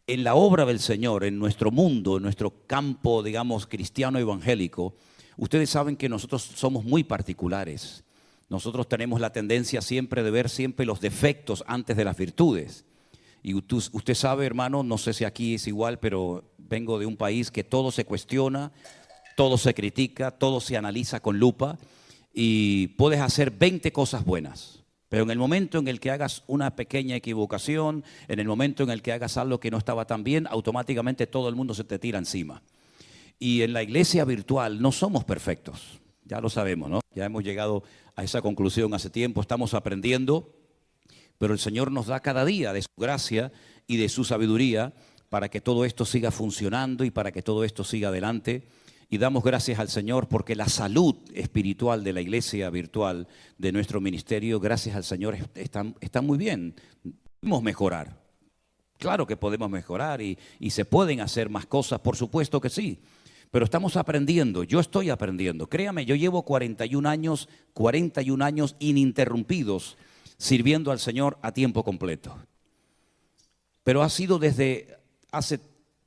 en la obra del Señor, en nuestro mundo, en nuestro campo, digamos, cristiano evangélico, ustedes saben que nosotros somos muy particulares. Nosotros tenemos la tendencia siempre de ver siempre los defectos antes de las virtudes. Y usted sabe, hermano, no sé si aquí es igual, pero vengo de un país que todo se cuestiona, todo se critica, todo se analiza con lupa y puedes hacer 20 cosas buenas. Pero en el momento en el que hagas una pequeña equivocación, en el momento en el que hagas algo que no estaba tan bien, automáticamente todo el mundo se te tira encima. Y en la iglesia virtual no somos perfectos, ya lo sabemos, ¿no? Ya hemos llegado a esa conclusión hace tiempo, estamos aprendiendo, pero el Señor nos da cada día de su gracia y de su sabiduría para que todo esto siga funcionando y para que todo esto siga adelante. Y damos gracias al Señor porque la salud espiritual de la iglesia virtual, de nuestro ministerio, gracias al Señor, está muy bien. Podemos mejorar. Claro que podemos mejorar y se pueden hacer más cosas, por supuesto que sí. Pero estamos aprendiendo, yo estoy aprendiendo. Créame, yo llevo 41 años ininterrumpidos sirviendo al Señor a tiempo completo. Pero ha sido desde hace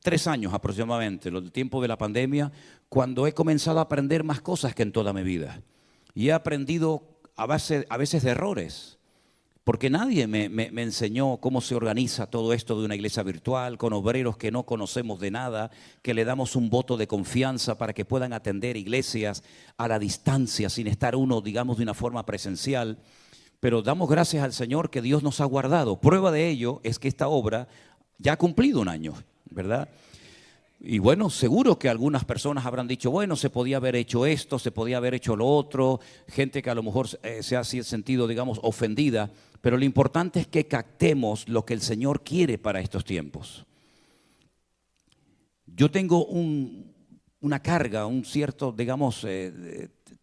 3 años aproximadamente, el tiempo de la pandemia, cuando he comenzado a aprender más cosas que en toda mi vida. Y he aprendido a veces de errores, porque nadie me enseñó cómo se organiza todo esto de una iglesia virtual, con obreros que no conocemos de nada, que le damos un voto de confianza para que puedan atender iglesias a la distancia, sin estar uno, digamos, de una forma presencial. Pero damos gracias al Señor que Dios nos ha guardado. Prueba de ello es que esta obra ya ha cumplido 1 año, ¿verdad? Y bueno, seguro que algunas personas habrán dicho, bueno, se podía haber hecho esto, se podía haber hecho lo otro, gente que a lo mejor se ha sentido, digamos, ofendida, pero lo importante es que captemos lo que el Señor quiere para estos tiempos. Yo tengo una carga, un cierto, digamos,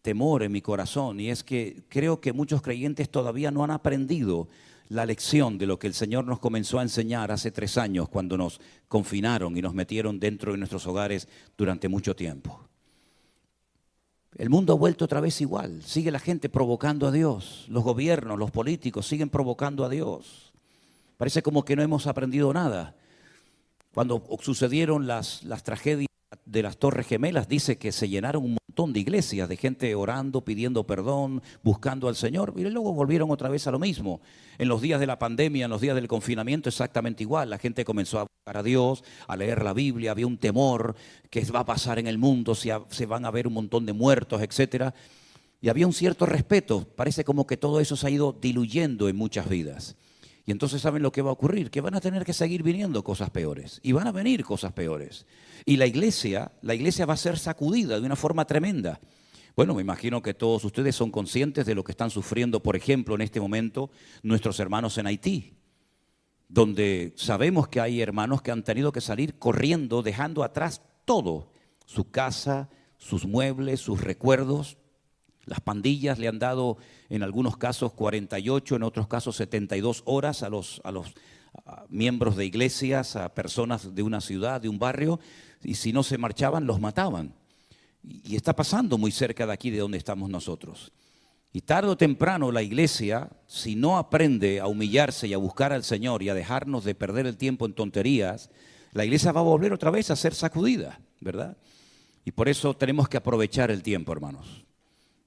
temor en mi corazón, y es que creo que muchos creyentes todavía no han aprendido la lección de lo que el Señor nos comenzó a enseñar hace 3 años cuando nos confinaron y nos metieron dentro de nuestros hogares durante mucho tiempo. El mundo ha vuelto otra vez igual, sigue la gente provocando a Dios, los gobiernos, los políticos siguen provocando a Dios. Parece como que no hemos aprendido nada. Cuando sucedieron las tragedias de las Torres Gemelas, dice que se llenaron un montón de iglesias, de gente orando, pidiendo perdón, buscando al Señor, y luego volvieron otra vez a lo mismo. En los días de la pandemia, en los días del confinamiento, exactamente igual. La gente comenzó a buscar a Dios, a leer la Biblia, había un temor que va a pasar en el mundo, se van a ver un montón de muertos, etcétera. Y había un cierto respeto. Parece como que todo eso se ha ido diluyendo en muchas vidas. Y entonces ¿saben lo que va a ocurrir? Que van a tener que seguir viniendo cosas peores. Y van a venir cosas peores. Y la iglesia va a ser sacudida de una forma tremenda. Bueno, me imagino que todos ustedes son conscientes de lo que están sufriendo, por ejemplo, en este momento, nuestros hermanos en Haití, donde sabemos que hay hermanos que han tenido que salir corriendo, dejando atrás todo, su casa, sus muebles, sus recuerdos. Las pandillas le han dado en algunos casos 48, en otros casos 72 horas a los miembros de iglesias, a personas de una ciudad, de un barrio, y si no se marchaban, los mataban. Y está pasando muy cerca de aquí de donde estamos nosotros. Y tarde o temprano la iglesia, si no aprende a humillarse y a buscar al Señor y a dejarnos de perder el tiempo en tonterías, la iglesia va a volver otra vez a ser sacudida, ¿verdad? Y por eso tenemos que aprovechar el tiempo, hermanos.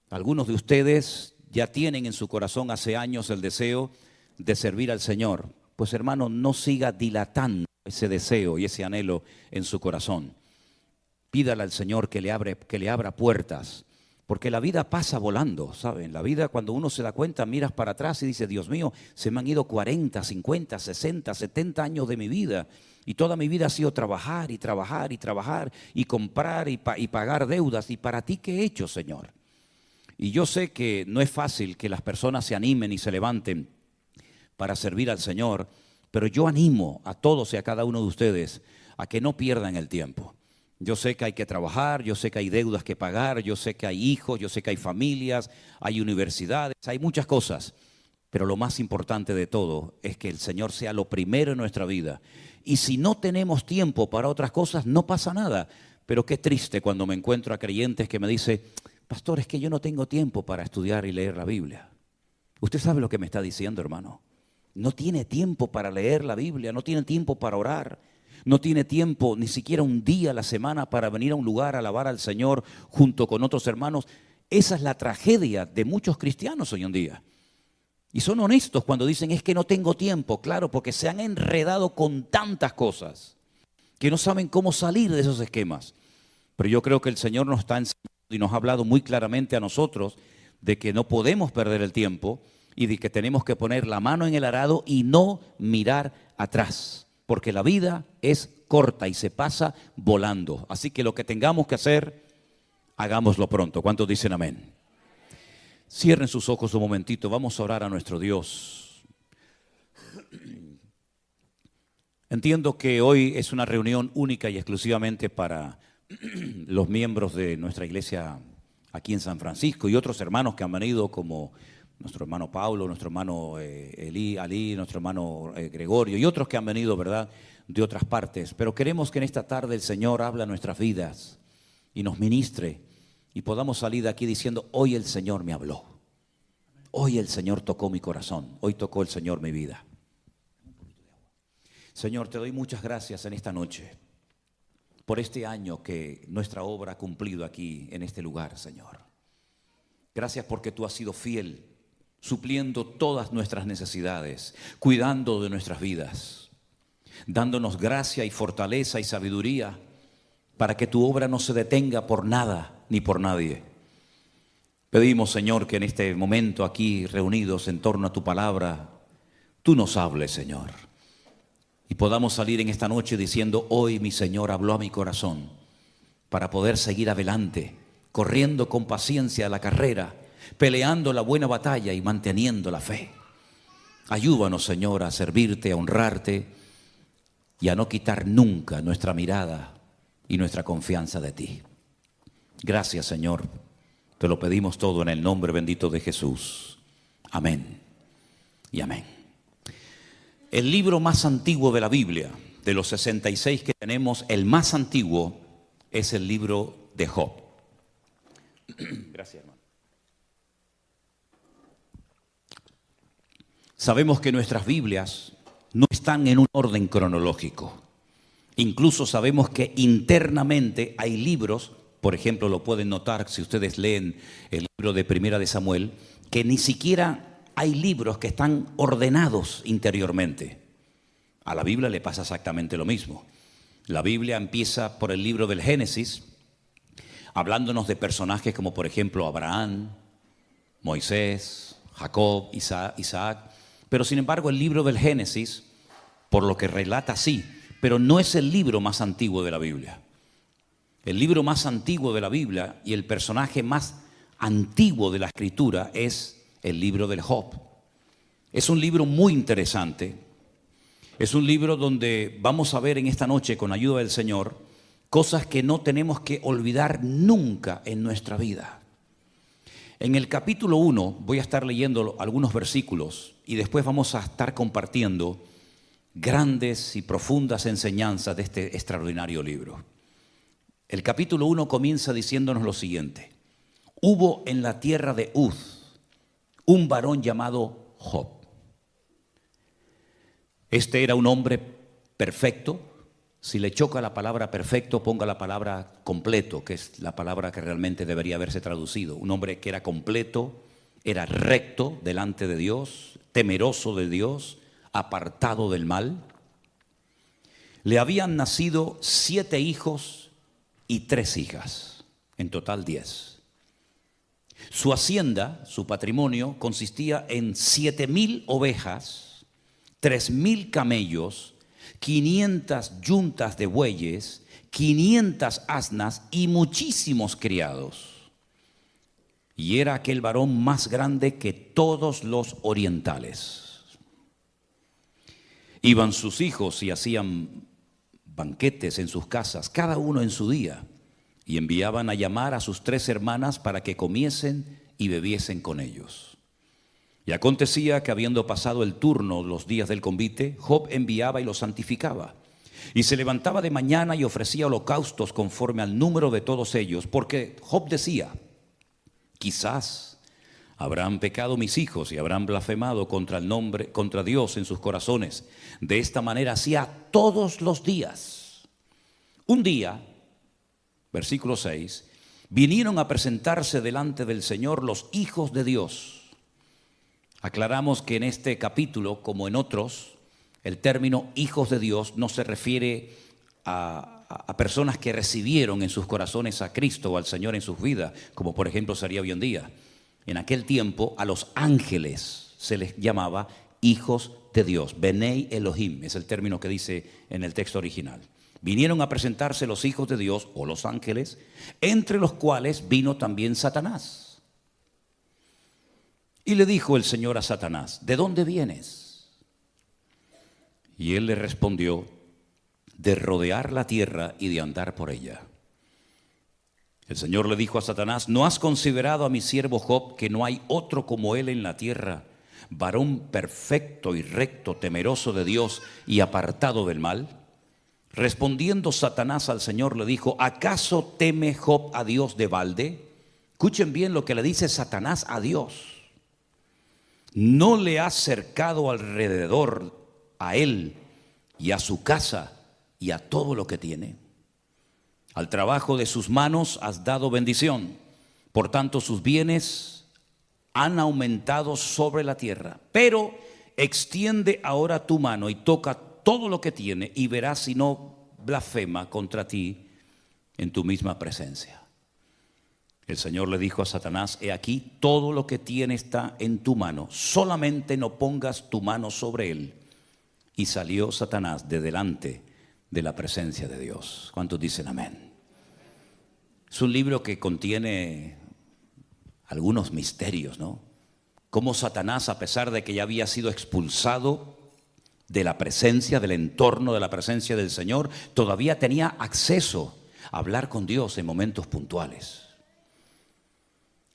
Algunos de ustedes ya tienen en su corazón hace años el deseo de servir al Señor. Pues hermano, no siga dilatando ese deseo y ese anhelo en su corazón. Pídale al Señor que le abra puertas, porque la vida pasa volando, ¿saben? La vida, cuando uno se da cuenta, miras para atrás y dices, Dios mío, se me han ido 40, 50, 60, 70 años de mi vida. Y toda mi vida ha sido trabajar y trabajar y trabajar y comprar y pagar deudas. ¿Y para ti qué he hecho, Señor? Y yo sé que no es fácil que las personas se animen y se levanten para servir al Señor, pero yo animo a todos y a cada uno de ustedes a que no pierdan el tiempo. Yo sé que hay que trabajar, yo sé que hay deudas que pagar, yo sé que hay hijos, yo sé que hay familias, hay universidades, hay muchas cosas, pero lo más importante de todo es que el Señor sea lo primero en nuestra vida. Y si no tenemos tiempo para otras cosas, no pasa nada. Pero qué triste cuando me encuentro a creyentes que me dicen, pastor, es que yo no tengo tiempo para estudiar y leer la Biblia. Usted sabe lo que me está diciendo, hermano. No tiene tiempo para leer la Biblia, no tiene tiempo para orar. No tiene tiempo, ni siquiera un día a la semana para venir a un lugar a alabar al Señor junto con otros hermanos. Esa es la tragedia de muchos cristianos hoy en día. Y son honestos cuando dicen, es que no tengo tiempo. Claro, porque se han enredado con tantas cosas que no saben cómo salir de esos esquemas. Pero yo creo que el Señor nos está enseñando y nos ha hablado muy claramente a nosotros de que no podemos perder el tiempo y de que tenemos que poner la mano en el arado y no mirar atrás. Porque la vida es corta y se pasa volando. Así que lo que tengamos que hacer, hagámoslo pronto. ¿Cuántos dicen amén? Cierren sus ojos un momentito, vamos a orar a nuestro Dios. Entiendo que hoy es una reunión única y exclusivamente para los miembros de nuestra iglesia aquí en San Francisco y otros hermanos que han venido, como nuestro hermano Pablo, nuestro hermano Ali, nuestro hermano Gregorio y otros que han venido, ¿verdad?, de otras partes. Pero queremos que en esta tarde el Señor hable a nuestras vidas y nos ministre y podamos salir de aquí diciendo, hoy el Señor me habló. Hoy el Señor tocó mi corazón. Hoy tocó el Señor mi vida. Señor, te doy muchas gracias en esta noche por este año que nuestra obra ha cumplido aquí en este lugar, Señor. Gracias porque tú has sido fiel, supliendo todas nuestras necesidades, cuidando de nuestras vidas, dándonos gracia y fortaleza y sabiduría para que tu obra no se detenga por nada ni por nadie. Pedimos, Señor, que en este momento aquí reunidos en torno a tu palabra, tú nos hables, Señor, y podamos salir en esta noche diciendo, hoy mi Señor habló a mi corazón para poder seguir adelante, corriendo con paciencia la carrera, peleando la buena batalla y manteniendo la fe. Ayúdanos, Señor, a servirte, a honrarte y a no quitar nunca nuestra mirada y nuestra confianza de ti. Gracias, Señor. Te lo pedimos todo en el nombre bendito de Jesús. Amén y amén. El libro más antiguo de la Biblia, de los 66 que tenemos, el más antiguo es el libro de Job. Gracias, hermano. Sabemos que nuestras Biblias no están en un orden cronológico. Incluso sabemos que internamente hay libros, por ejemplo, lo pueden notar si ustedes leen el libro de Primera de Samuel, que ni siquiera hay libros que están ordenados interiormente. A la Biblia le pasa exactamente lo mismo. La Biblia empieza por el libro del Génesis, hablándonos de personajes como por ejemplo Abraham, Moisés, Jacob, Isaac. Pero sin embargo el libro del Génesis, por lo que relata sí, pero no es el libro más antiguo de la Biblia. El libro más antiguo de la Biblia y el personaje más antiguo de la Escritura es el libro del Job. Es un libro muy interesante. Es un libro donde vamos a ver en esta noche, con ayuda del Señor, cosas que no tenemos que olvidar nunca en nuestra vida. En el capítulo 1 voy a estar leyendo algunos versículos y después vamos a estar compartiendo grandes y profundas enseñanzas de este extraordinario libro. El capítulo 1 comienza diciéndonos lo siguiente. Hubo en la tierra de Uz un varón llamado Job. Este era un hombre perfecto. Si le choca la palabra perfecto, ponga la palabra completo, que es la palabra que realmente debería haberse traducido. Un hombre que era completo, era recto delante de Dios, temeroso de Dios, apartado del mal. Le habían nacido 7 hijos y 3 hijas, en total 10. Su hacienda, su patrimonio, consistía en 7,000 ovejas, 3,000 camellos, 500 yuntas de bueyes, 500 asnas y muchísimos criados. Y era aquel varón más grande que todos los orientales. Iban sus hijos y hacían banquetes en sus casas, cada uno en su día, y enviaban a llamar a sus 3 hermanas para que comiesen y bebiesen con ellos. Y acontecía que habiendo pasado el turno los días del convite, Job enviaba y los santificaba. Y se levantaba de mañana y ofrecía holocaustos conforme al número de todos ellos, porque Job decía, quizás Habrán pecado mis hijos y habrán blasfemado contra Dios en sus corazones. De esta manera hacía todos los días. Un día, versículo 6, vinieron a presentarse delante del Señor los hijos de Dios. Aclaramos que en este capítulo, como en otros, el término hijos de Dios no se refiere a personas que recibieron en sus corazones a Cristo o al Señor en sus vidas, como por ejemplo sería hoy en día. En aquel tiempo a los ángeles se les llamaba hijos de Dios. Benei Elohim es el término que dice en el texto original. Vinieron a presentarse los hijos de Dios o los ángeles, entre los cuales vino también Satanás. Y le dijo el Señor a Satanás: ¿de dónde vienes? Y él le respondió: de rodear la tierra y de andar por ella. El Señor le dijo a Satanás: ¿no has considerado a mi siervo Job, que no hay otro como él en la tierra, varón perfecto y recto, temeroso de Dios y apartado del mal? Respondiendo Satanás al Señor le dijo: ¿acaso teme Job a Dios de balde? Escuchen bien lo que le dice Satanás a Dios. ¿No le has cercado alrededor a él y a su casa y a todo lo que tiene? Al trabajo de sus manos has dado bendición, por tanto sus bienes han aumentado sobre la tierra. Pero extiende ahora tu mano y toca todo lo que tiene, y verás si no blasfema contra ti en tu misma presencia. El Señor le dijo a Satanás: he aquí, todo lo que tiene está en tu mano, solamente no pongas tu mano sobre él. Y salió Satanás de delante de la presencia de Dios. ¿Cuántos dicen amén? Es un libro que contiene algunos misterios, ¿no? Cómo Satanás, a pesar de que ya había sido expulsado de la presencia, del entorno de la presencia del Señor, todavía tenía acceso a hablar con Dios en momentos puntuales.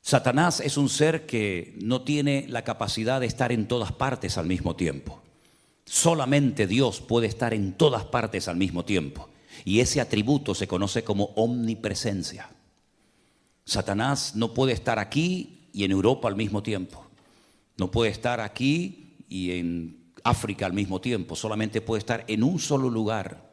Satanás es un ser que no tiene la capacidad de estar en todas partes al mismo tiempo. Solamente Dios puede estar en todas partes al mismo tiempo, y ese atributo se conoce como omnipresencia. Satanás no puede estar aquí y en Europa al mismo tiempo. No puede estar aquí y en África al mismo tiempo. Solamente puede estar en un solo lugar,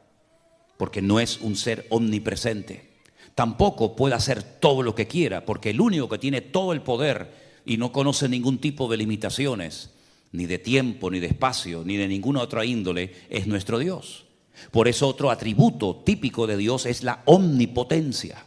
porque no es un ser omnipresente. Tampoco puede hacer todo lo que quiera, porque el único que tiene todo el poder y no conoce ningún tipo de limitaciones, ni de tiempo, ni de espacio, ni de ninguna otra índole, es nuestro Dios. Por eso otro atributo típico de Dios es la omnipotencia.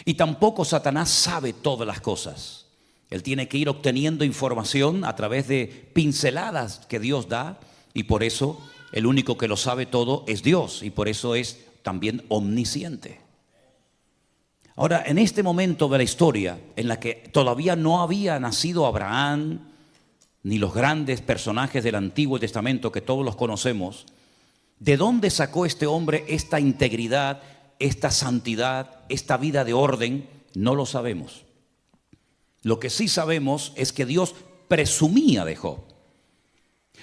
Y tampoco Satanás sabe todas las cosas. Él tiene que ir obteniendo información a través de pinceladas que Dios da, y por eso el único que lo sabe todo es Dios, y por eso es también omnisciente. Ahora, en este momento de la historia en la que todavía no había nacido Abraham, ni los grandes personajes del Antiguo Testamento que todos los conocemos, ¿de dónde sacó este hombre esta integridad, esta santidad, esta vida de orden? No lo sabemos. Lo que sí sabemos es que Dios presumía de Job.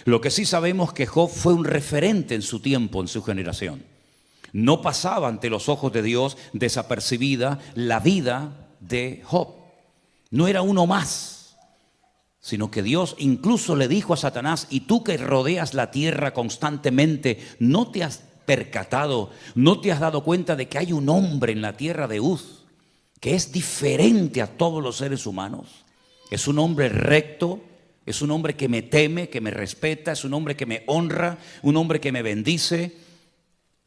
Lo que sí sabemos es que Job fue un referente en su tiempo, en su generación. No pasaba ante los ojos de Dios desapercibida la vida de Job. No era uno más, sino que Dios incluso le dijo a Satanás: y tú que rodeas la tierra constantemente, ¿no te has percatado, no te has dado cuenta de que hay un hombre en la tierra de Uz que es diferente a todos los seres humanos? Es un hombre recto, es un hombre que me teme, que me respeta, es un hombre que me honra, un hombre que me bendice,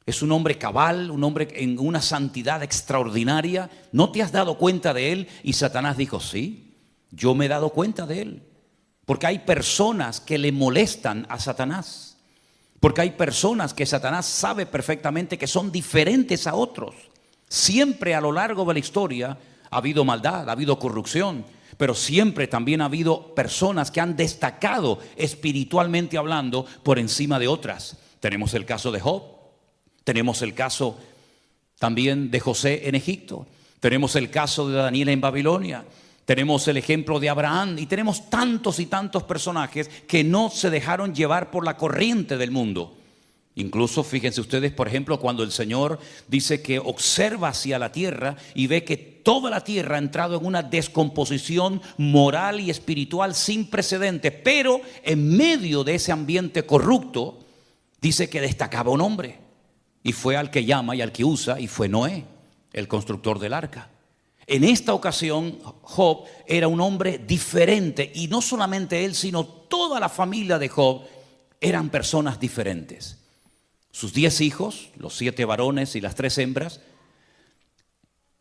es un hombre cabal, un hombre en una santidad extraordinaria. ¿No te has dado cuenta de él? Y Satanás dijo: sí, yo me he dado cuenta de él. Porque hay personas que le molestan a Satanás. Porque hay personas que Satanás sabe perfectamente que son diferentes a otros. Siempre a lo largo de la historia ha habido maldad, ha habido corrupción, pero siempre también ha habido personas que han destacado espiritualmente hablando por encima de otras. Tenemos el caso de Job, tenemos el caso también de José en Egipto, tenemos el caso de Daniel en Babilonia, tenemos el ejemplo de Abraham, y tenemos tantos y tantos personajes que no se dejaron llevar por la corriente del mundo, Incluso fíjense ustedes, por ejemplo, cuando el Señor dice que observa hacia la tierra y ve que toda la tierra ha entrado en una descomposición moral y espiritual sin precedentes, pero en medio de ese ambiente corrupto, dice que destacaba un hombre, y fue al que llama y al que usa, y fue Noé, el constructor del arca. En esta ocasión, Job era un hombre diferente, y no solamente él, sino toda la familia de Job eran personas diferentes. Sus 10 hijos, los 7 varones y las 3 hembras,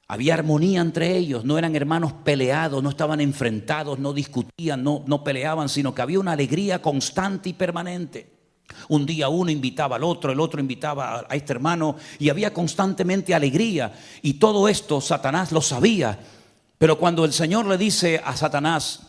había armonía entre ellos, no eran hermanos peleados, no estaban enfrentados, no discutían, no peleaban, sino que había una alegría constante y permanente. Un día uno invitaba al otro, el otro invitaba a este hermano, y había constantemente alegría. Y todo esto Satanás lo sabía. Pero cuando el Señor le dice a Satanás: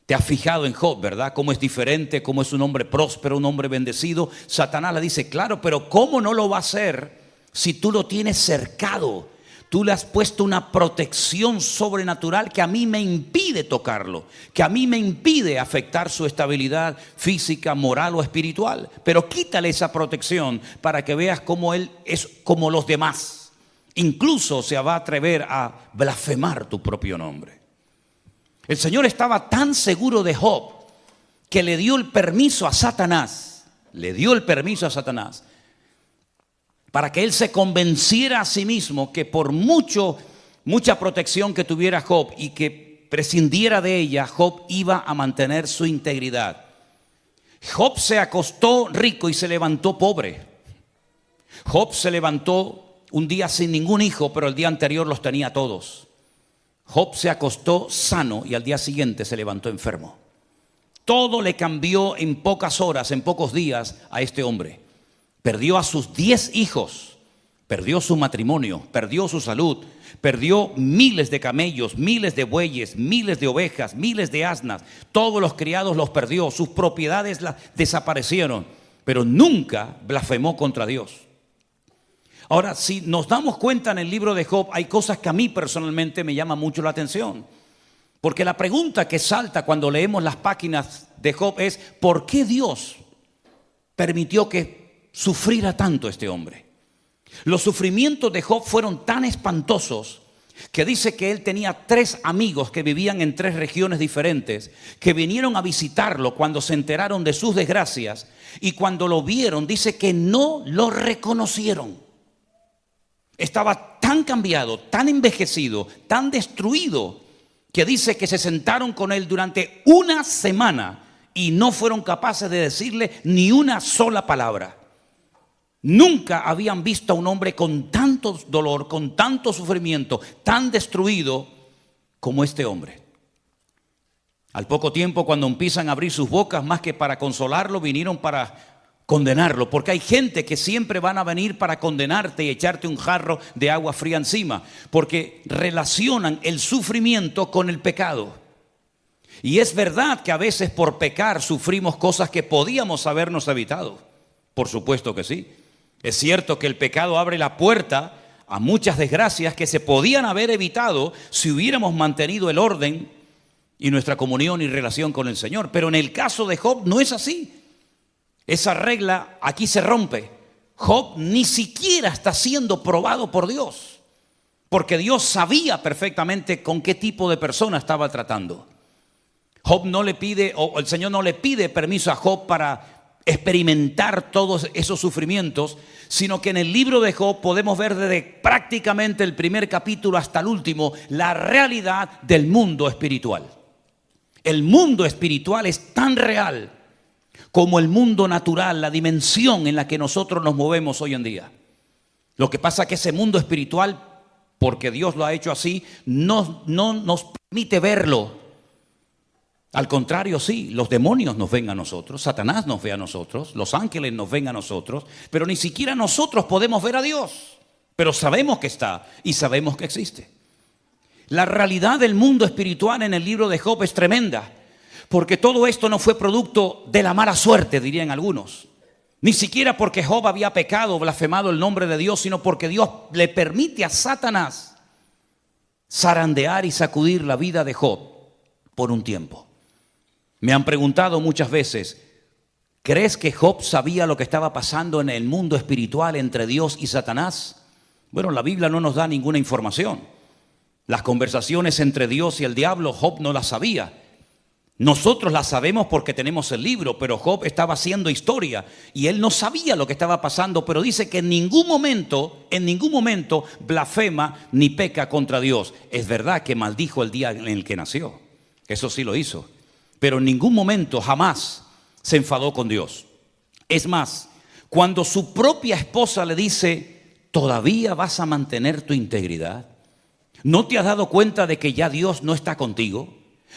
te has fijado en Job, ¿verdad? Cómo es diferente, cómo es un hombre próspero, un hombre bendecido. Satanás le dice: claro, pero ¿cómo no lo va a hacer si tú lo tienes cercado? Tú le has puesto una protección sobrenatural que a mí me impide tocarlo, que a mí me impide afectar su estabilidad física, moral o espiritual. Pero quítale esa protección para que veas cómo él es como los demás. Incluso se va a atrever a blasfemar tu propio nombre. El Señor estaba tan seguro de Job que le dio el permiso a Satanás, para que él se convenciera a sí mismo que por mucha protección que tuviera Job y que prescindiera de ella, Job iba a mantener su integridad. Job se acostó rico y se levantó pobre. Job se levantó un día sin ningún hijo, pero el día anterior los tenía todos. Job se acostó sano y al día siguiente se levantó enfermo. Todo le cambió en pocas horas, en pocos días a este hombre. Perdió a sus 10 hijos, perdió su matrimonio, perdió su salud, perdió miles de camellos, miles de bueyes, miles de ovejas, miles de asnas. Todos los criados los perdió, sus propiedades desaparecieron, pero nunca blasfemó contra Dios. Ahora, si nos damos cuenta en el libro de Job, hay cosas que a mí personalmente me llaman mucho la atención. Porque la pregunta que salta cuando leemos las páginas de Job es: ¿por qué Dios permitió que sufriera tanto este hombre? Los sufrimientos de Job fueron tan espantosos que dice que él tenía 3 amigos que vivían en 3 regiones diferentes, que vinieron a visitarlo cuando se enteraron de sus desgracias, y cuando lo vieron dice que no lo reconocieron. Estaba tan cambiado, tan envejecido, tan destruido, que dice que se sentaron con él durante una semana y no fueron capaces de decirle ni una sola palabra. Nunca habían visto a un hombre con tanto dolor, con tanto sufrimiento, tan destruido como este hombre. Al poco tiempo, cuando empiezan a abrir sus bocas, más que para consolarlo, vinieron para condenarlo, porque hay gente que siempre van a venir para condenarte y echarte un jarro de agua fría encima, porque relacionan el sufrimiento con el pecado. Y es verdad que a veces por pecar sufrimos cosas que podíamos habernos evitado. Por supuesto que sí. Es cierto que el pecado abre la puerta a muchas desgracias que se podían haber evitado si hubiéramos mantenido el orden y nuestra comunión y relación con el Señor. Pero en el caso de Job no es así. Esa regla aquí se rompe. Job ni siquiera está siendo probado por Dios, porque Dios sabía perfectamente con qué tipo de persona estaba tratando. Job no le pide, o el Señor no le pide permiso a Job para experimentar todos esos sufrimientos, sino que en el libro de Job podemos ver desde prácticamente el primer capítulo hasta el último la realidad del mundo espiritual. El mundo espiritual es tan real como el mundo natural, la dimensión en la que nosotros nos movemos hoy en día. Lo que pasa es que ese mundo espiritual, porque Dios lo ha hecho así, no nos permite verlo. Al contrario, sí, los demonios nos ven a nosotros, Satanás nos ve a nosotros, los ángeles nos ven a nosotros, pero ni siquiera nosotros podemos ver a Dios. Pero sabemos que está y sabemos que existe. La realidad del mundo espiritual en el libro de Job es tremenda, porque todo esto no fue producto de la mala suerte, dirían algunos. Ni siquiera porque Job había pecado, blasfemado el nombre de Dios, sino porque Dios le permite a Satanás zarandear y sacudir la vida de Job por un tiempo. Me han preguntado muchas veces, ¿Crees que Job sabía lo que estaba pasando en el mundo espiritual entre Dios y Satanás? Bueno, la Biblia no nos da ninguna información. Las conversaciones entre Dios y el diablo, Job no las sabía. Nosotros las sabemos porque tenemos el libro, pero Job estaba haciendo historia y él no sabía lo que estaba pasando, pero dice que en ningún momento blasfema ni peca contra Dios. Es verdad que maldijo el día en el que nació, eso sí lo hizo, pero en ningún momento, jamás se enfadó con Dios. Es más, cuando su propia esposa le dice, ¿todavía vas a mantener tu integridad? ¿No te has dado cuenta de que ya Dios no está contigo?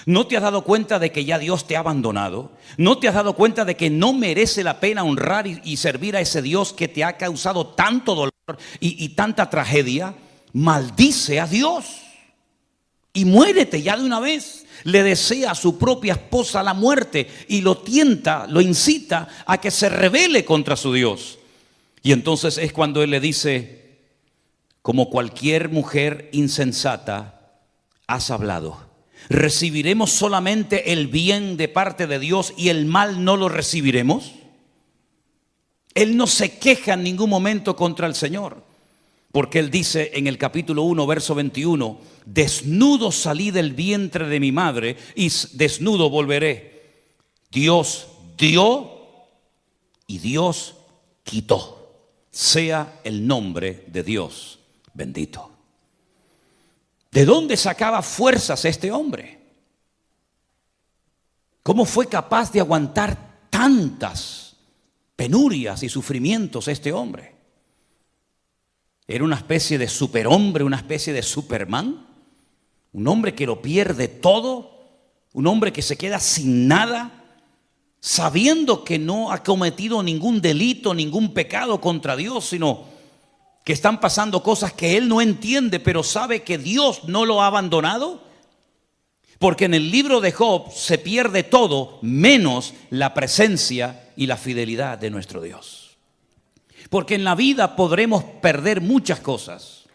¿No te has dado cuenta de que ya Dios te ha abandonado? ¿No te has dado cuenta de que no merece la pena honrar y servir a ese Dios que te ha causado tanto dolor y tanta tragedia? Maldice a Dios y muérete ya de una vez. Le desea a su propia esposa la muerte y lo tienta, lo incita a que se rebele contra su Dios. Y entonces es cuando él le dice, como cualquier mujer insensata, has hablado. ¿Recibiremos solamente el bien de parte de Dios y el mal no lo recibiremos? Él no se queja en ningún momento contra el Señor, porque él dice en el capítulo 1, verso 21, desnudo salí del vientre de mi madre y desnudo volveré. Dios dio y Dios quitó. Sea el nombre de Dios bendito. ¿De dónde sacaba fuerzas este hombre? ¿Cómo fue capaz de aguantar tantas penurias y sufrimientos este hombre? ¿Era una especie de superhombre, una especie de Superman? ¿Un hombre que lo pierde todo? ¿Un hombre que se queda sin nada? Sabiendo que no ha cometido ningún delito, ningún pecado contra Dios, sino que están pasando cosas que él no entiende, pero sabe que Dios no lo ha abandonado. Porque en el libro de Job se pierde todo menos la presencia y la fidelidad de nuestro Dios. Porque en la vida podremos perder muchas cosas.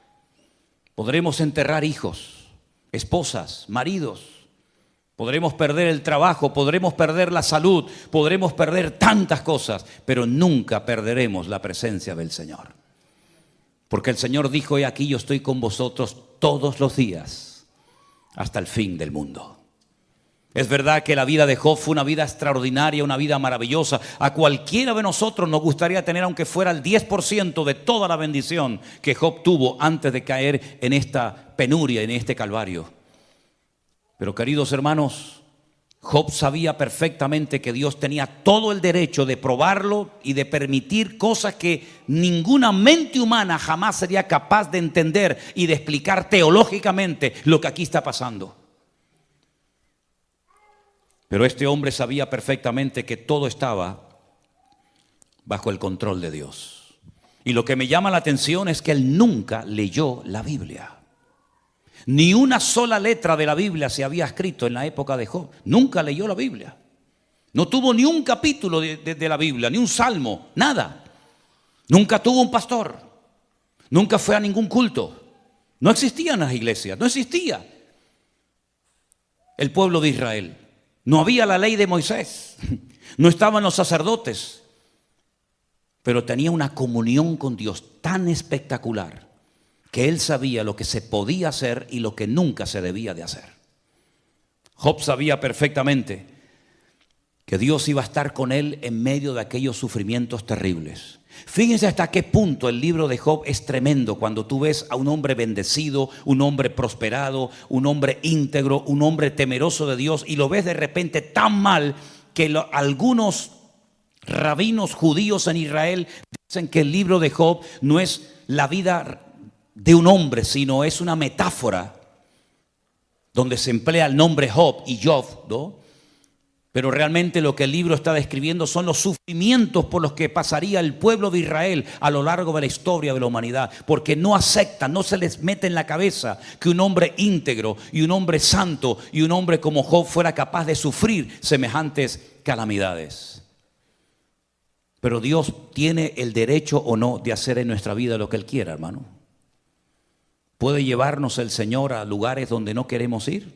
Podremos enterrar hijos, esposas, maridos. Podremos perder el trabajo, podremos perder la salud, podremos perder tantas cosas, pero nunca perderemos la presencia del Señor. Porque el Señor dijo, he aquí yo estoy con vosotros todos los días hasta el fin del mundo. Es verdad que la vida de Job fue una vida extraordinaria, una vida maravillosa. A cualquiera de nosotros nos gustaría tener, aunque fuera el 10% de toda la bendición que Job tuvo antes de caer en esta penuria, en este calvario. Pero queridos hermanos, Job sabía perfectamente que Dios tenía todo el derecho de probarlo y de permitir cosas que ninguna mente humana jamás sería capaz de entender y de explicar teológicamente lo que aquí está pasando. Pero este hombre sabía perfectamente que todo estaba bajo el control de Dios. Y lo que me llama la atención es que él nunca leyó la Biblia. Ni una sola letra de la Biblia se había escrito en la época de Job. Nunca leyó la Biblia. No tuvo ni un capítulo de la Biblia, ni un salmo, nada. Nunca tuvo un pastor. Nunca fue a ningún culto. No existían las iglesias, no existía el pueblo de Israel. No había la ley de Moisés. No estaban los sacerdotes. Pero tenía una comunión con Dios tan espectacular que él sabía lo que se podía hacer y lo que nunca se debía de hacer. Job sabía perfectamente que Dios iba a estar con él en medio de aquellos sufrimientos terribles. Fíjense hasta qué punto el libro de Job es tremendo cuando tú ves a un hombre bendecido, un hombre prosperado, un hombre íntegro, un hombre temeroso de Dios, y lo ves de repente tan mal que algunos rabinos judíos en Israel dicen que el libro de Job no es la vida de un hombre, sino es una metáfora donde se emplea el nombre Job y Job, ¿no? Pero realmente lo que el libro está describiendo son los sufrimientos por los que pasaría el pueblo de Israel a lo largo de la historia de la humanidad, porque no aceptan, no se les mete en la cabeza que un hombre íntegro y un hombre santo y un hombre como Job fuera capaz de sufrir semejantes calamidades. Pero Dios tiene el derecho o no de hacer en nuestra vida lo que Él quiera, hermano. ¿Puede llevarnos el Señor a lugares donde no queremos ir?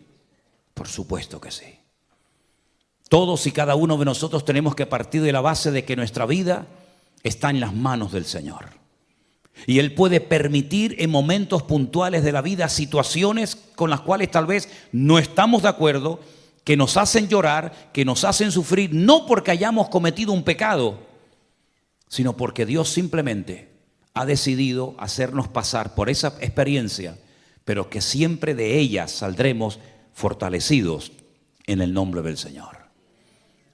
Por supuesto que sí. Todos y cada uno de nosotros tenemos que partir de la base de que nuestra vida está en las manos del Señor. Y Él puede permitir en momentos puntuales de la vida situaciones con las cuales tal vez no estamos de acuerdo, que nos hacen llorar, que nos hacen sufrir, no porque hayamos cometido un pecado, sino porque Dios simplemente ha decidido hacernos pasar por esa experiencia, pero que siempre de ella saldremos fortalecidos en el nombre del Señor.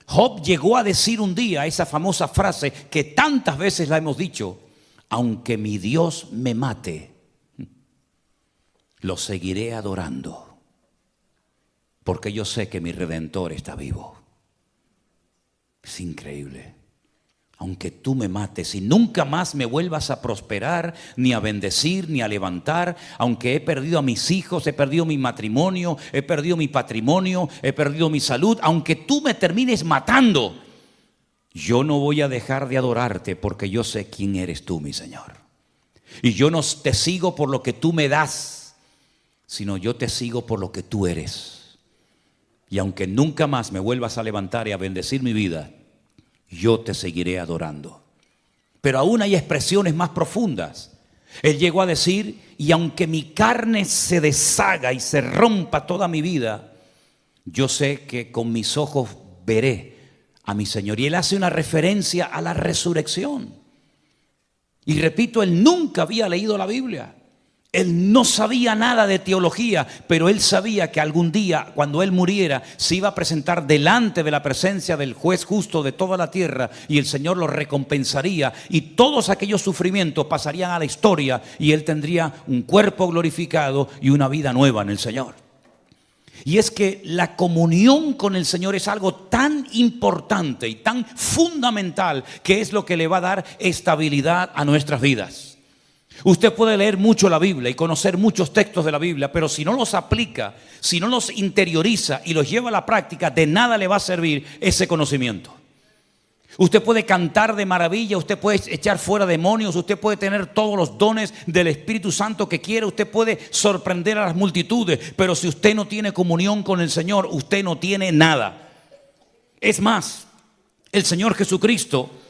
Job llegó a decir un día esa famosa frase que tantas veces la hemos dicho: aunque mi Dios me mate, lo seguiré adorando, porque yo sé que mi Redentor está vivo. Es increíble. Aunque tú me mates y nunca más me vuelvas a prosperar, ni a bendecir, ni a levantar, aunque he perdido a mis hijos, he perdido mi matrimonio, he perdido mi patrimonio, he perdido mi salud, aunque tú me termines matando, yo no voy a dejar de adorarte, porque yo sé quién eres tú, mi Señor. Y yo no te sigo por lo que tú me das, sino yo te sigo por lo que tú eres. Y aunque nunca más me vuelvas a levantar y a bendecir mi vida, yo te seguiré adorando. Pero aún hay expresiones más profundas. Él llegó a decir: y aunque mi carne se deshaga y se rompa toda mi vida, yo sé que con mis ojos veré a mi Señor. Y él hace una referencia a la resurrección. Y repito, él nunca había leído la Biblia. Él no sabía nada de teología, pero él sabía que algún día, cuando él muriera, se iba a presentar delante de la presencia del juez justo de toda la tierra, y el Señor lo recompensaría, y todos aquellos sufrimientos pasarían a la historia, y él tendría un cuerpo glorificado y una vida nueva en el Señor. Y es que la comunión con el Señor es algo tan importante y tan fundamental, que es lo que le va a dar estabilidad a nuestras vidas. Usted puede leer mucho la Biblia y conocer muchos textos de la Biblia, pero si no los aplica, si no los interioriza y los lleva a la práctica, de nada le va a servir ese conocimiento. Usted puede cantar de maravilla, usted puede echar fuera demonios, usted puede tener todos los dones del Espíritu Santo que quiera, usted puede sorprender a las multitudes, pero si usted no tiene comunión con el Señor, usted no tiene nada. Es más, el Señor Jesucristo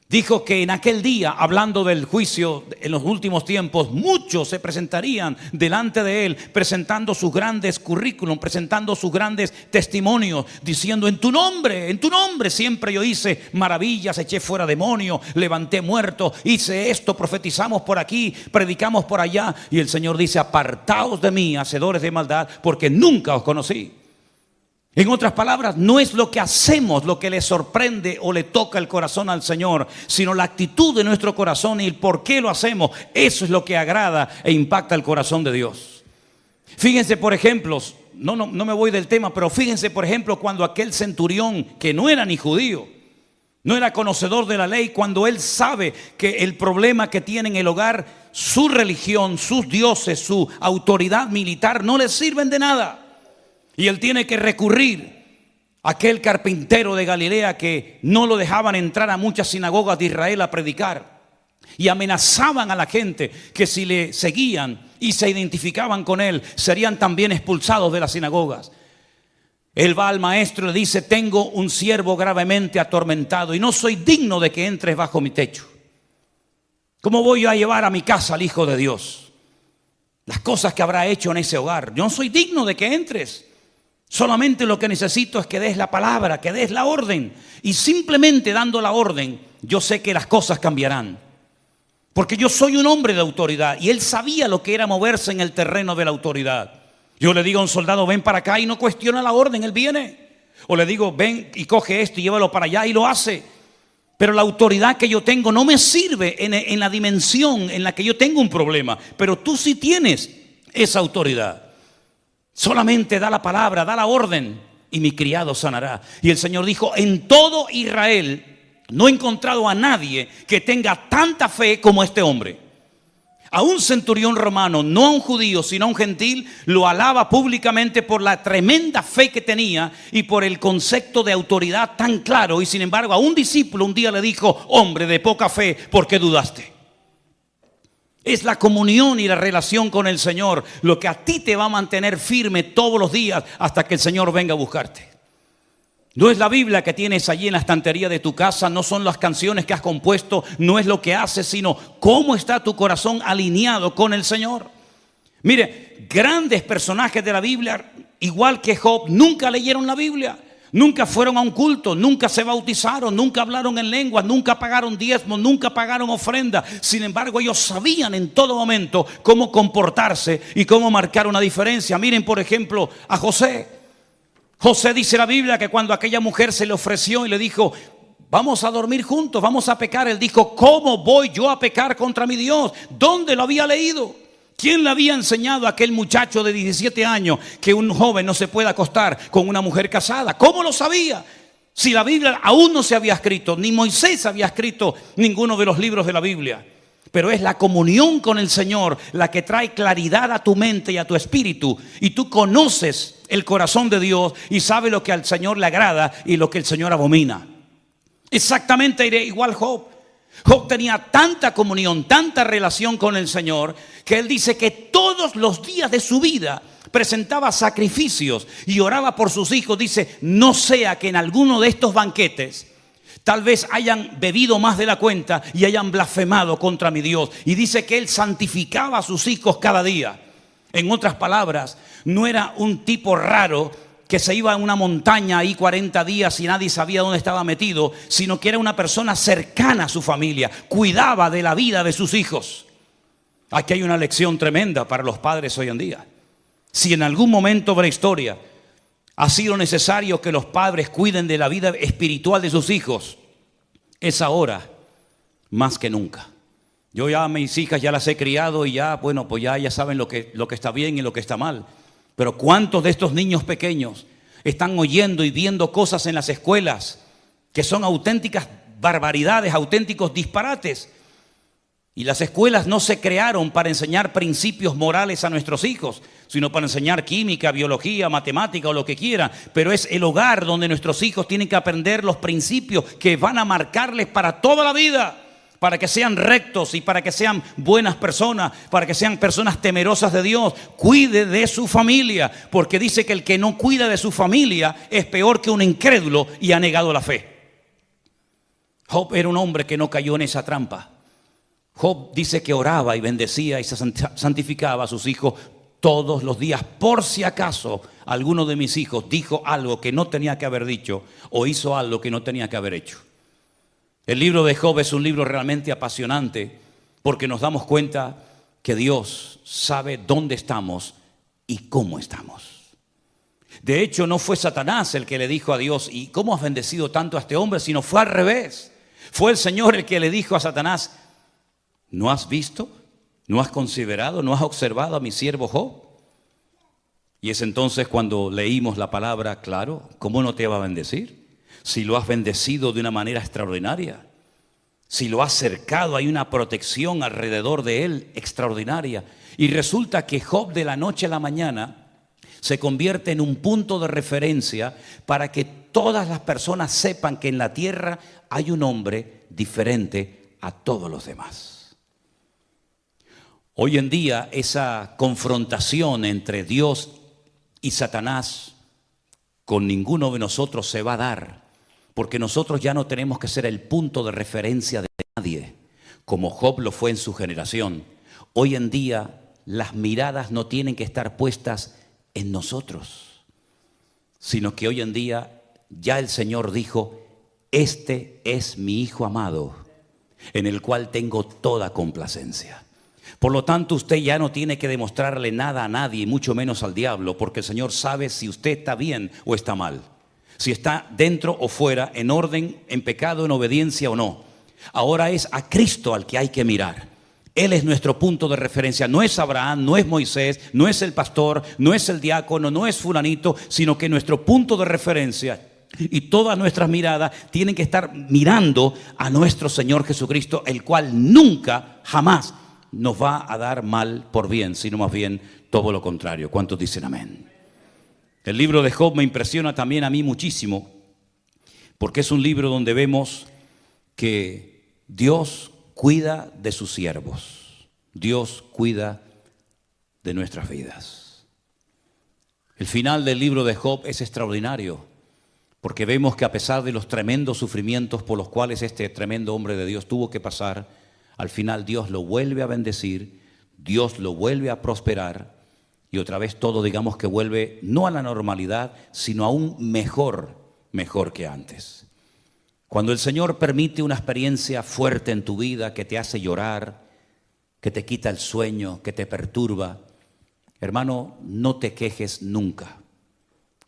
dijo que en aquel día, hablando del juicio en los últimos tiempos, muchos se presentarían delante de él, presentando sus grandes currículum, presentando sus grandes testimonios, diciendo: en tu nombre siempre yo hice maravillas, eché fuera demonios, levanté muertos, hice esto, profetizamos por aquí, predicamos por allá. Y el Señor dice: apartaos de mí, hacedores de maldad, porque nunca os conocí. En otras palabras, no es lo que hacemos lo que le sorprende o le toca el corazón al Señor, sino la actitud de nuestro corazón y el por qué lo hacemos. Eso es lo que agrada e impacta el corazón de Dios. Fíjense, por ejemplo, no me voy del tema, pero fíjense, por ejemplo, cuando aquel centurión, que no era ni judío, no era conocedor de la ley, cuando él sabe que el problema que tiene en el hogar, su religión, sus dioses, su autoridad militar no le sirven de nada. Y él tiene que recurrir a aquel carpintero de Galilea que no lo dejaban entrar a muchas sinagogas de Israel a predicar. Y amenazaban a la gente que si le seguían y se identificaban con él, serían también expulsados de las sinagogas. Él va al maestro y le dice: tengo un siervo gravemente atormentado y no soy digno de que entres bajo mi techo. ¿Cómo voy a llevar a mi casa al Hijo de Dios? Las cosas que habrá hecho en ese hogar. Yo no soy digno de que entres. Solamente lo que necesito es que des la palabra, que des la orden. Y simplemente dando la orden, yo sé que las cosas cambiarán. Porque yo soy un hombre de autoridad. Y él sabía lo que era moverse en el terreno de la autoridad. Yo le digo a un soldado: ven para acá, y no cuestiona la orden, él viene. O le digo: ven y coge esto y llévalo para allá, y lo hace. Pero la autoridad que yo tengo no me sirve en la dimensión en la que yo tengo un problema. Pero tú sí tienes esa autoridad. Solamente da la palabra, da la orden, y mi criado sanará. Y el Señor dijo: en todo Israel no he encontrado a nadie que tenga tanta fe como este hombre. A un centurión romano, no a un judío, sino a un gentil, lo alaba públicamente por la tremenda fe que tenía y por el concepto de autoridad tan claro. Y sin embargo, a un discípulo un día le dijo: hombre de poca fe, ¿por qué dudaste? Es la comunión y la relación con el Señor lo que a ti te va a mantener firme todos los días hasta que el Señor venga a buscarte. No es la Biblia que tienes allí en la estantería de tu casa, no son las canciones que has compuesto, no es lo que haces, sino cómo está tu corazón alineado con el Señor. Mire, grandes personajes de la Biblia, igual que Job, nunca leyeron la Biblia, nunca fueron a un culto, nunca se bautizaron, nunca hablaron en lenguas, nunca pagaron diezmos, nunca pagaron ofrenda. Sin embargo, ellos sabían en todo momento cómo comportarse y cómo marcar una diferencia. Miren, por ejemplo, a José. José, dice la Biblia, que cuando aquella mujer se le ofreció y le dijo, vamos a dormir juntos, vamos a pecar, él dijo, ¿cómo voy yo a pecar contra mi Dios? ¿Dónde lo había leído? ¿Quién le había enseñado a aquel muchacho de 17 años que un joven no se puede acostar con una mujer casada? ¿Cómo lo sabía? Si la Biblia aún no se había escrito, ni Moisés había escrito ninguno de los libros de la Biblia. Pero es la comunión con el Señor la que trae claridad a tu mente y a tu espíritu. Y tú conoces el corazón de Dios y sabes lo que al Señor le agrada y lo que el Señor abomina. Exactamente igual Job. Job tenía tanta comunión, tanta relación con el Señor, que él dice que todos los días de su vida presentaba sacrificios y oraba por sus hijos. Dice, no sea que en alguno de estos banquetes tal vez hayan bebido más de la cuenta y hayan blasfemado contra mi Dios. Y dice que él santificaba a sus hijos cada día. En otras palabras, no era un tipo raro que se iba a una montaña ahí 40 días y nadie sabía dónde estaba metido, sino que era una persona cercana a su familia, cuidaba de la vida de sus hijos. Aquí hay una lección tremenda para los padres hoy en día. Si en algún momento de la historia ha sido necesario que los padres cuiden de la vida espiritual de sus hijos, es ahora más que nunca. Yo ya a mis hijas ya las he criado y ya, bueno, pues ya saben lo que está bien y lo que está mal. Pero ¿cuántos de estos niños pequeños están oyendo y viendo cosas en las escuelas que son auténticas barbaridades, auténticos disparates? Y las escuelas no se crearon para enseñar principios morales a nuestros hijos, sino para enseñar química, biología, matemática o lo que quieran. Pero es el hogar donde nuestros hijos tienen que aprender los principios que van a marcarles para toda la vida, para que sean rectos y para que sean buenas personas, para que sean personas temerosas de Dios. Cuide de su familia, porque dice que el que no cuida de su familia es peor que un incrédulo y ha negado la fe. Job era un hombre que no cayó en esa trampa. Job dice que oraba y bendecía y se santificaba a sus hijos todos los días. Por si acaso alguno de mis hijos dijo algo que no tenía que haber dicho o hizo algo que no tenía que haber hecho. El libro de Job es un libro realmente apasionante porque nos damos cuenta que Dios sabe dónde estamos y cómo estamos. De hecho, no fue Satanás el que le dijo a Dios, ¿y cómo has bendecido tanto a este hombre? Sino fue al revés. Fue el Señor el que le dijo a Satanás, ¿no has visto? ¿No has considerado? ¿No has observado a mi siervo Job? Y es entonces cuando leímos la palabra, claro, ¿cómo no te va a bendecir? Si lo has bendecido de una manera extraordinaria, si lo has cercado, hay una protección alrededor de él extraordinaria. Y resulta que Job de la noche a la mañana se convierte en un punto de referencia para que todas las personas sepan que en la tierra hay un hombre diferente a todos los demás. Hoy en día esa confrontación entre Dios y Satanás con ninguno de nosotros se va a dar, porque nosotros ya no tenemos que ser el punto de referencia de nadie, como Job lo fue en su generación. Hoy en día las miradas no tienen que estar puestas en nosotros, sino que hoy en día ya el Señor dijo, este es mi Hijo amado, en el cual tengo toda complacencia. Por lo tanto, usted ya no tiene que demostrarle nada a nadie, mucho menos al diablo, porque el Señor sabe si usted está bien o está mal, si está dentro o fuera, en orden, en pecado, en obediencia o no. Ahora es a Cristo al que hay que mirar. Él es nuestro punto de referencia. No es Abraham, no es Moisés, no es el pastor, no es el diácono, no es fulanito, sino que nuestro punto de referencia y todas nuestras miradas tienen que estar mirando a nuestro Señor Jesucristo, el cual nunca, jamás nos va a dar mal por bien, sino más bien todo lo contrario. ¿Cuántos dicen amén? El libro de Job me impresiona también a mí muchísimo, porque es un libro donde vemos que Dios cuida de sus siervos. Dios cuida de nuestras vidas. El final del libro de Job es extraordinario, Porque vemos que a pesar de los tremendos sufrimientos por los cuales este tremendo hombre de Dios tuvo que pasar, al final Dios lo vuelve a bendecir, Dios lo vuelve a prosperar y otra vez todo, digamos, que vuelve no a la normalidad, sino aún mejor que antes. Cuando el Señor permite una experiencia fuerte en tu vida que te hace llorar, que te quita el sueño, que te perturba, hermano, no te quejes nunca.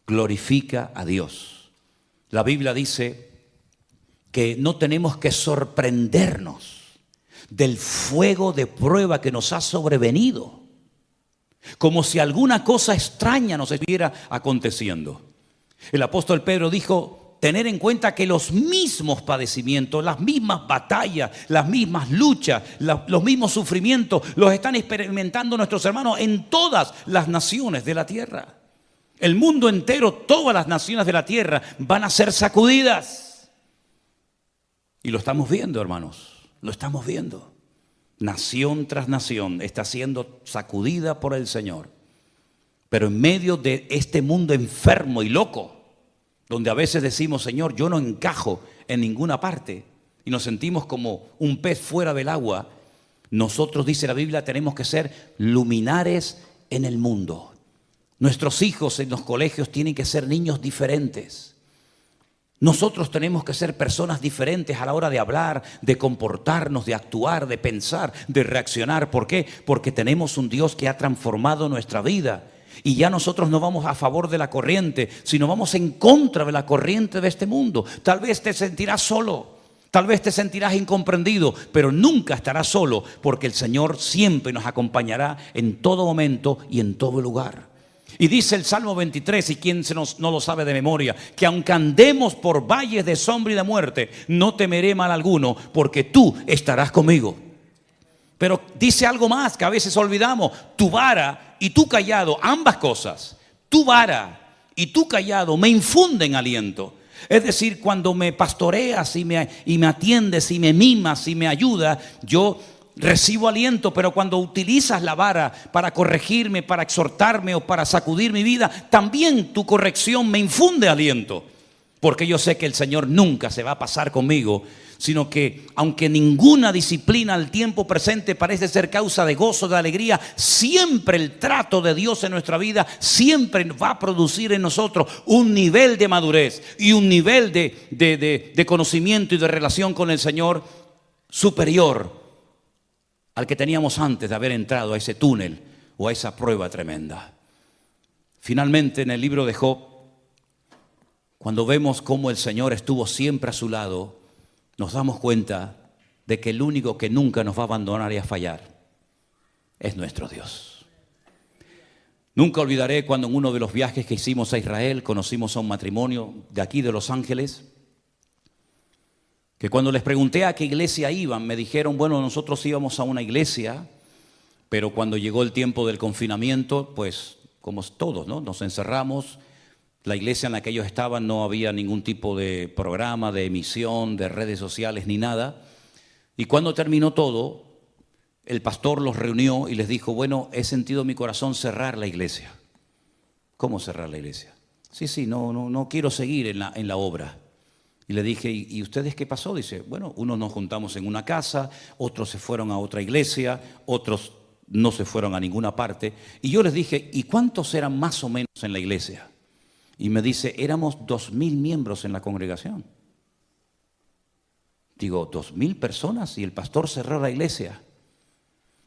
Glorifica a Dios. La Biblia dice que no tenemos que sorprendernos del fuego de prueba que nos ha sobrevenido, como si alguna cosa extraña nos estuviera aconteciendo. El apóstol Pedro dijo: tener en cuenta que los mismos padecimientos, las mismas batallas, las mismas luchas, los mismos sufrimientos los están experimentando nuestros hermanos en todas las naciones de la tierra. El mundo entero, todas las naciones de la tierra van a ser sacudidas. Y lo estamos viendo, hermanos, lo estamos viendo. Nación tras nación está siendo sacudida por el Señor. Pero en medio de este mundo enfermo y loco, donde a veces decimos: Señor, yo no encajo en ninguna parte, y nos sentimos como un pez fuera del agua, nosotros, dice la Biblia, tenemos que ser luminares en el mundo. Nuestros hijos en los colegios tienen que ser niños diferentes. Nosotros tenemos que ser personas diferentes a la hora de hablar, de comportarnos, de actuar, de pensar, de reaccionar. ¿Por qué? Porque tenemos un Dios que ha transformado nuestra vida. Y ya nosotros no vamos a favor de la corriente, sino vamos en contra de la corriente de este mundo. Tal vez te sentirás solo, tal vez te sentirás incomprendido, pero nunca estarás solo, porque el Señor siempre nos acompañará en todo momento y en todo lugar. Y dice el Salmo 23, y quien no lo sabe de memoria, que aunque andemos por valles de sombra y de muerte, no temeré mal alguno, porque tú estarás conmigo. Pero dice algo más que a veces olvidamos: tu vara y tu callado, ambas cosas, tu vara y tu callado me infunden aliento. Es decir, cuando me pastoreas y me atiendes y me mimas y me ayudas, yo recibo aliento. Pero cuando utilizas la vara para corregirme, para exhortarme o para sacudir mi vida, también tu corrección me infunde aliento. Porque yo sé que el Señor nunca se va a pasar conmigo, sino que aunque ninguna disciplina al tiempo presente parece ser causa de gozo, de alegría, siempre el trato de Dios en nuestra vida siempre va a producir en nosotros un nivel de madurez y un nivel de conocimiento y de relación con el Señor superior al que teníamos antes de haber entrado a ese túnel o a esa prueba tremenda. Finalmente, en el libro de Job, cuando vemos cómo el Señor estuvo siempre a su lado, nos damos cuenta de que el único que nunca nos va a abandonar y a fallar es nuestro Dios. Nunca olvidaré cuando en uno de los viajes que hicimos a Israel conocimos a un matrimonio de aquí de Los Ángeles, que cuando les pregunté a qué iglesia iban, me dijeron: bueno, nosotros íbamos a una iglesia, pero cuando llegó el tiempo del confinamiento, pues como todos, ¿no?, nos encerramos. La iglesia en la que ellos estaban no había ningún tipo de programa, de emisión, de redes sociales ni nada. Y cuando terminó todo, el pastor los reunió y les dijo: bueno, he sentido en mi corazón cerrar la iglesia. ¿Cómo cerrar la iglesia? Sí, no quiero seguir en la obra. Y le dije: ¿y ustedes qué pasó? Dice: bueno, unos nos juntamos en una casa, otros se fueron a otra iglesia, otros no se fueron a ninguna parte. Y yo les dije: ¿y cuántos eran más o menos en la iglesia? Y me dice: éramos 2,000 miembros en la congregación. Digo: 2,000 personas y el pastor cerró la iglesia.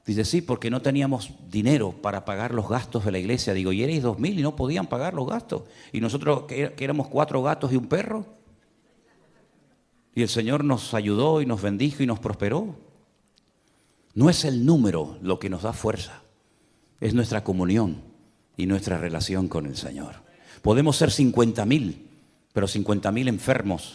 Dice: sí, porque no teníamos dinero para pagar los gastos de la iglesia. Digo: ¿y erais 2,000 y no podían pagar los gastos? ¿Y nosotros que éramos 4 gatos y un perro? Y el Señor nos ayudó y nos bendijo y nos prosperó. No es el número lo que nos da fuerza, es nuestra comunión y nuestra relación con el Señor. Podemos ser 50,000, pero 50,000 enfermos,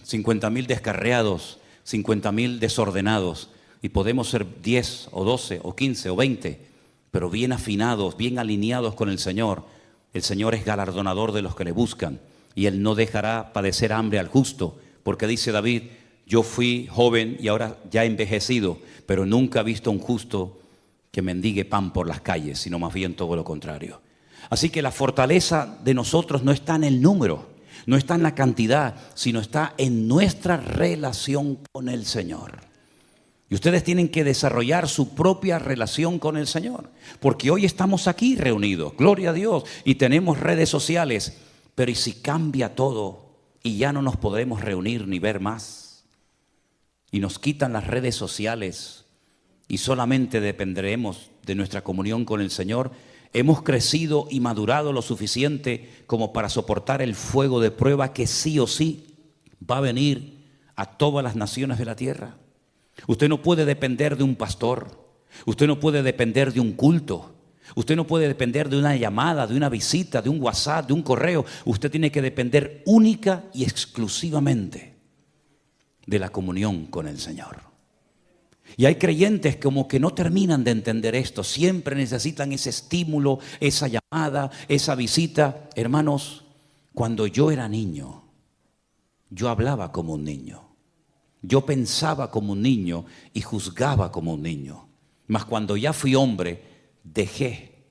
50,000 descarriados, 50,000 desordenados. Y podemos ser 10 o 12 o 15 o 20, pero bien afinados, bien alineados con el Señor. El Señor es galardonador de los que le buscan y Él no dejará padecer hambre al justo. Porque dice David: yo fui joven y ahora ya envejecido, pero nunca he visto a un justo que mendigue pan por las calles, sino más bien todo lo contrario. Así que la fortaleza de nosotros no está en el número. No está en la cantidad, sino está en nuestra relación con el Señor. Y ustedes tienen que desarrollar su propia relación con el Señor. Porque hoy estamos aquí reunidos, gloria a Dios, y tenemos redes sociales. Pero ¿y si cambia todo y ya no nos podemos reunir ni ver más? Y nos quitan las redes sociales y solamente dependeremos de nuestra comunión con el Señor. Hemos crecido y madurado lo suficiente como para soportar el fuego de prueba que sí o sí va a venir a todas las naciones de la tierra. Usted no puede depender de un pastor, usted no puede depender de un culto, usted no puede depender de una llamada, de una visita, de un WhatsApp, de un correo. Usted tiene que depender única y exclusivamente de la comunión con el Señor. Y hay creyentes como que no terminan de entender esto, siempre necesitan ese estímulo, esa llamada, esa visita. Hermanos, cuando yo era niño, yo hablaba como un niño. Yo pensaba como un niño y juzgaba como un niño. Mas cuando ya fui hombre, dejé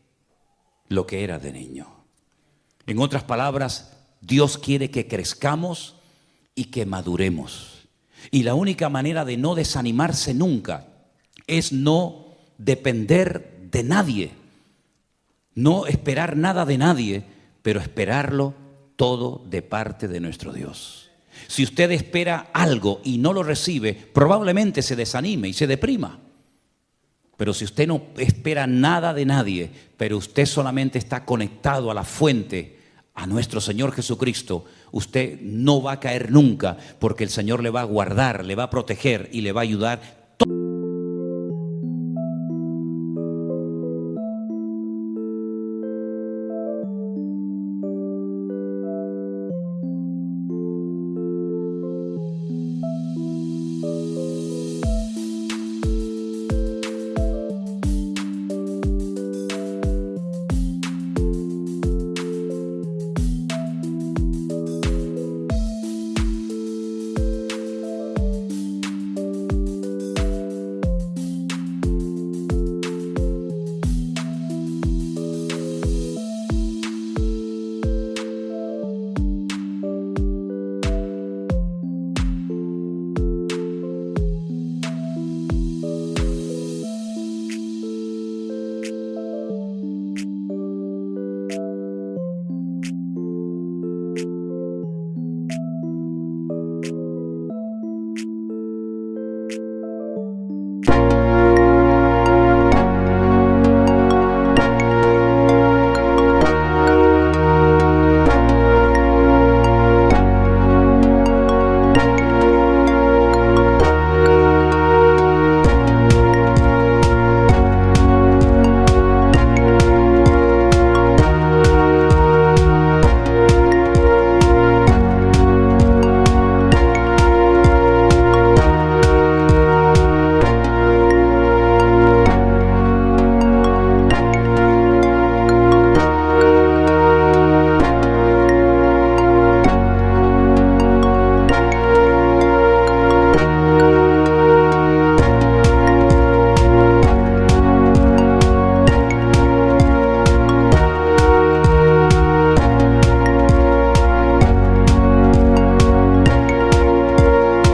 lo que era de niño. En otras palabras, Dios quiere que crezcamos y que maduremos. Y la única manera de no desanimarse nunca es no depender de nadie, no esperar nada de nadie, pero esperarlo todo de parte de nuestro Dios. Si usted espera algo y no lo recibe, probablemente se desanime y se deprima. Pero si usted no espera nada de nadie, pero usted solamente está conectado a la fuente, a nuestro Señor Jesucristo, usted no va a caer nunca, porque el Señor le va a guardar, le va a proteger y le va a ayudar